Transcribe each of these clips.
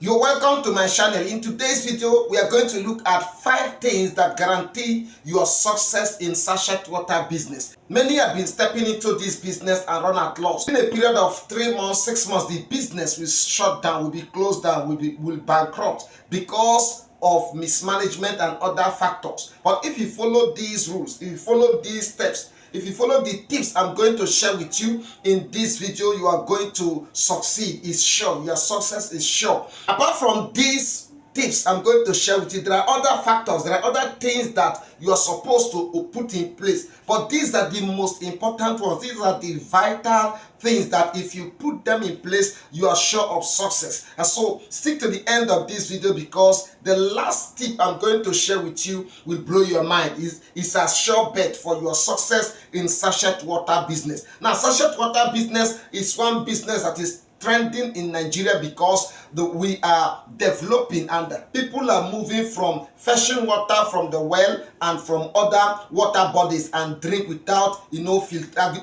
You're welcome to my channel. In today's video, we are going to look at 5 things that guarantee your success in sachet water business. Many have been stepping into this business and run at loss. In a period of 3 months, 6 months, the business will shut down, will be closed down, will bankrupt because of mismanagement and other factors. But if you follow these rules, if you follow these steps, if you follow the tips I'm going to share with you in this video, you are going to succeed. It's sure. Your success is sure. Apart from these tips I'm going to share with you, there are other factors, there are other things that you are supposed to put in place. But these are the most important ones. These are the vital things that if you put them in place, you are sure of success. And so stick to the end of this video, because the last tip I'm going to share with you will blow your mind. It's a sure bet for your success in sachet water business. Now, sachet water business is one business that is trending in Nigeria because we are developing and people are moving from fetching water from the well and from other water bodies and drink without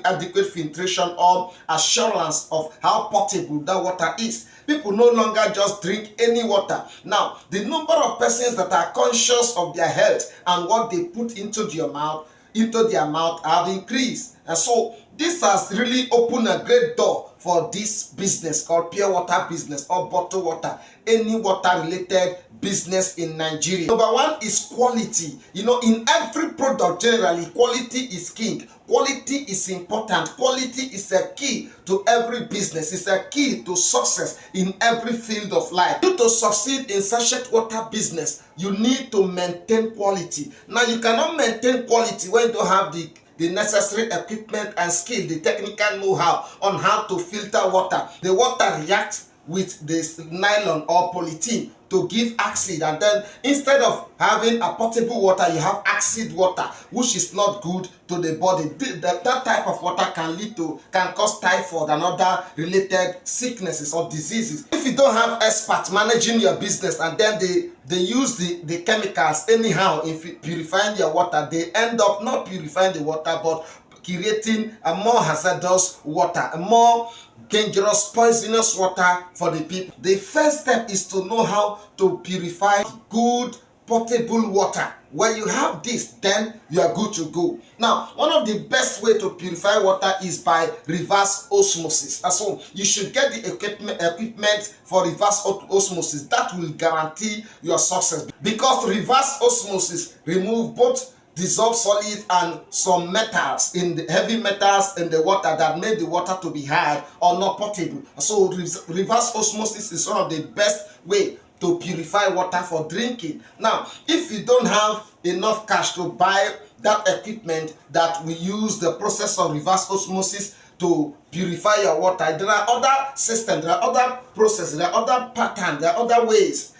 adequate filtration or assurance of how potable that water is. People no longer just drink any water. Now, the number of persons that are conscious of their health and what they put into their mouth have increased. And so this has really opened a great door for this business called pure water business or bottled water, any water related business in Nigeria. Number one is quality. In every product, generally, quality is king. Quality is important. Quality is a key to every business. It's a key to success in every field of life. To succeed in sachet water business, you need to maintain quality. Now, you cannot maintain quality when you don't have the necessary equipment and skill, the technical know-how on how to filter water. The water reacts with this nylon or polythene to give acid, and then instead of having a potable water, you have acid water, which is not good to the body. That type of water can cause typhoid and other related sicknesses or diseases. If you don't have experts managing your business and then they use the chemicals anyhow in purifying your water, they end up not purifying the water but creating a more hazardous water, a more dangerous, poisonous water for the people. The first step is to know how to purify good potable water. When you have this, then you are good to go. Now, one of the best way to purify water is by reverse osmosis. And so you should get the equipment for reverse osmosis. That will guarantee your success, because reverse osmosis remove both dissolved solids and some metals, in the heavy metals in the water that make the water to be hard or not potable. So reverse osmosis is one of the best way to purify water for drinking. Now, if you don't have enough cash to buy that equipment that will use the process of reverse osmosis to purify your water, there are other systems, there are other processes, there are other patterns, there are other ways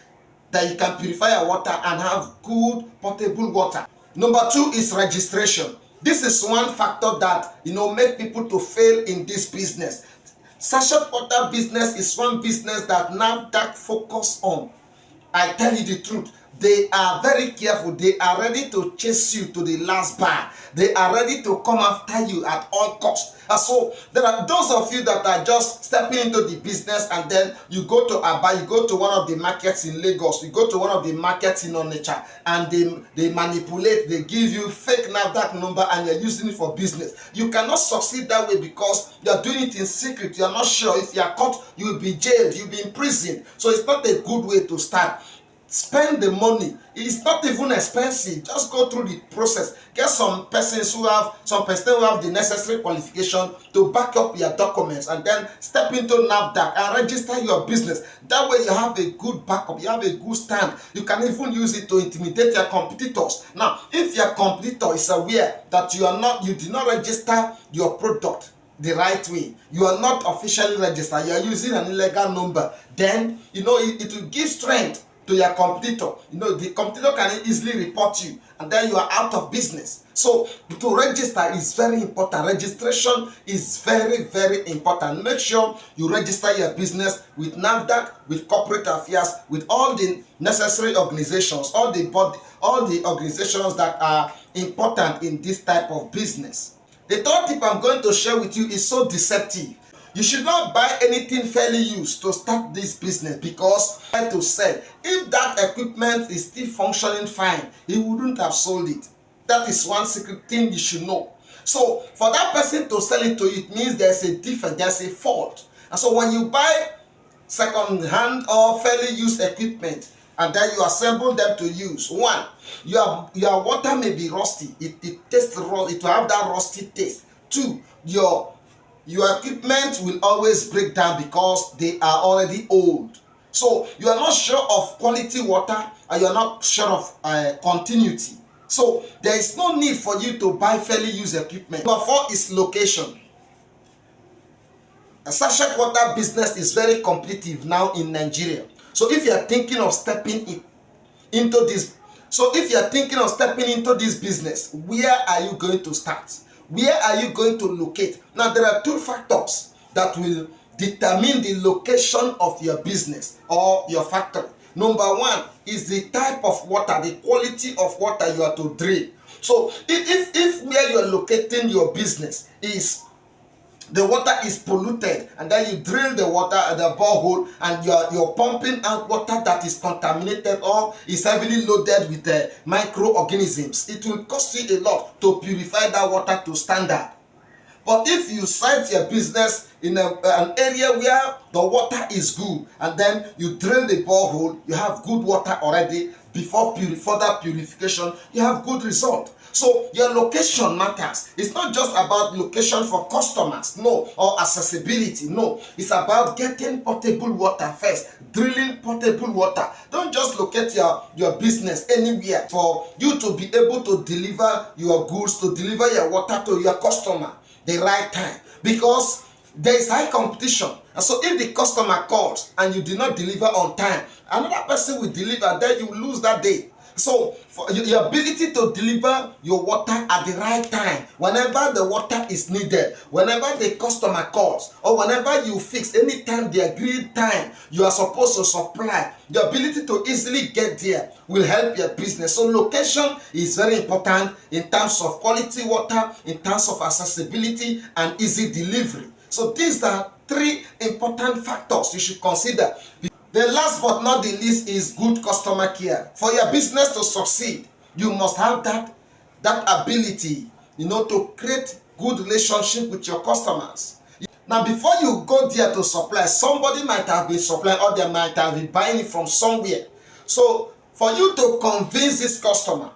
that you can purify your water and have good potable water. Number two is registration. This is one factor that make people to fail in this business. Sachet water business is one business that NAFDAC focus on. I tell you the truth, they are very careful. They are ready to chase you to the last bar. They are ready to come after you at all costs. And so there are those of you that are just stepping into the business, and then you go to Aba, you go to one of the markets in Lagos, you go to one of the markets in Onitsha, and they manipulate, they give you fake NAFDAC number and you're using it for business. You cannot succeed that way because you're doing it in secret. You're not sure. If you are caught, you will be jailed, you'll be in prison. So it's not a good way to start. Spend the money. It's not even expensive. Just go through the process. Get some persons who have the necessary qualification to back up your documents, and then step into NAFDAC and register your business. That way you have a good backup, you have a good stand. You can even use it to intimidate your competitors. Now, if your competitor is aware that you did not register your product the right way, you are not officially registered, you are using an illegal number, then it will give strength to your competitor. The competitor can easily report you, and then you are out of business. So to register is very important. Registration is very, very important. Make sure you register your business with NAFDAC, with corporate affairs, with all the necessary organizations, all the organizations that are important in this type of business. The third tip I'm going to share with you is so deceptive. You should not buy anything fairly used to start this business, because try to sell. If that equipment is still functioning fine, he wouldn't have sold it. That is one secret thing you should know. So for that person to sell it to you, it means there's a defect, there's a fault. And so when you buy second hand or fairly used equipment and then you assemble them to use, one, your water may be rusty. It tastes raw, it will have that rusty taste. Two, your equipment will always break down because they are already old. So you are not sure of quality water and you are not sure of continuity. So there is no need for you to buy fairly used equipment. Number 4 is location. A sachet water business is very competitive now in Nigeria. So if you are thinking of stepping into this business, where are you going to start? Where are you going to locate? Now there are 2 factors that will determine the location of your business or your factory. Number 1 is the type of water, the quality of water you are to drill. So if where you are locating your business is the water is polluted, and then you drill the water at the borehole and you're pumping out water that is contaminated or is heavily loaded with microorganisms, it will cost you a lot to purify that water to standard. But if you site your business in an area where the water is good, and then you drill the borehole, you have good water already, before further purification, you have good result. So your location matters. It's not just about location for customers, no, or accessibility, no. It's about getting potable water first, drilling potable water. Don't just locate your business anywhere for you to be able to deliver your goods, to deliver your water to your customer the right time, because there is high competition. And so if the customer calls and you did not deliver on time, another person will deliver, then you lose that day. So for your ability to deliver your water at the right time, whenever the water is needed, whenever the customer calls, or whenever you fix anytime the agreed time you are supposed to supply, the ability to easily get there will help your business. So location is very important in terms of quality water, in terms of accessibility and easy delivery. So these are 3 important factors you should consider. The last but not the least is good customer care. For your business to succeed, you must have that ability, to create good relationship with your customers. Now, before you go there to supply, somebody might have been supplying, or they might have been buying it from somewhere. So for you to convince this customer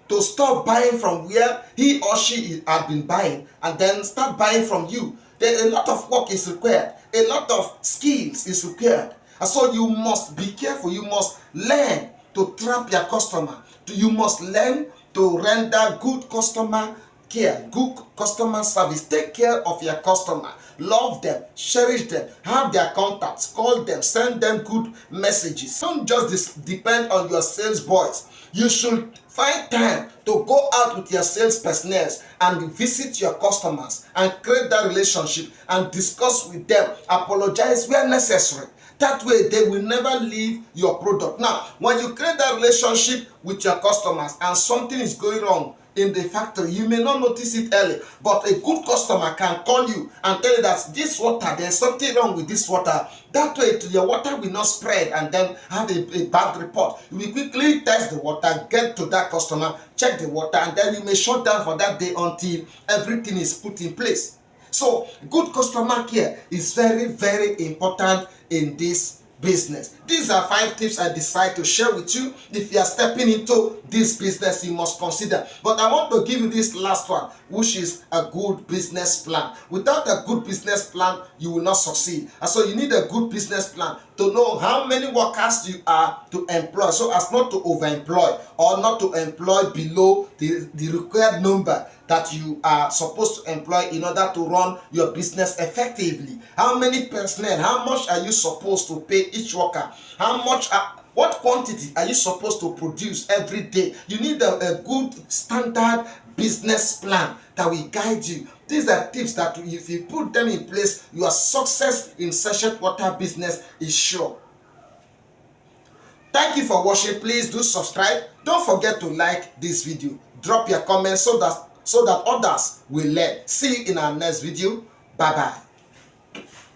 to stop buying from where he or she had been buying and then start buying from you, a lot of work is required, a lot of skills is required. And so you must be careful. You must learn to trap your customer. You must learn to render good customer care, good customer service. Take care of your customer. Love them, cherish them, have their contacts, call them, send them good messages. Don't just depend on your sales boys. You should find time to go out with your sales personnel and visit your customers and create that relationship and discuss with them. Apologize where necessary. That way, they will never leave your product. Now, when you create that relationship with your customers and something is going wrong in the factory, you may not notice it early, but a good customer can call you and tell you that this water, there's something wrong with this water. That way, your water will not spread and then have a bad report. You will quickly test the water, get to that customer, check the water, and then you may shut down for that day until everything is put in place. So, good customer care is very, very important in this business. These are 5 tips I decide to share with you. If you are stepping into this business, you must consider. But I want to give you this last one, which is a good business plan. Without a good business plan, you will not succeed. And so you need a good business plan to know how many workers you are to employ, so as not to overemploy or not to employ below the required number that you are supposed to employ in order to run your business effectively. How many personnel, how much are you supposed to pay each worker? What quantity are you supposed to produce every day? You need a good standard business plan that will guide you. These are tips that if you put them in place, your success in sachet water business is sure. Thank you for watching. Please do subscribe. Don't forget to like this video. Drop your comments so that others will learn. See you in our next video. Bye bye.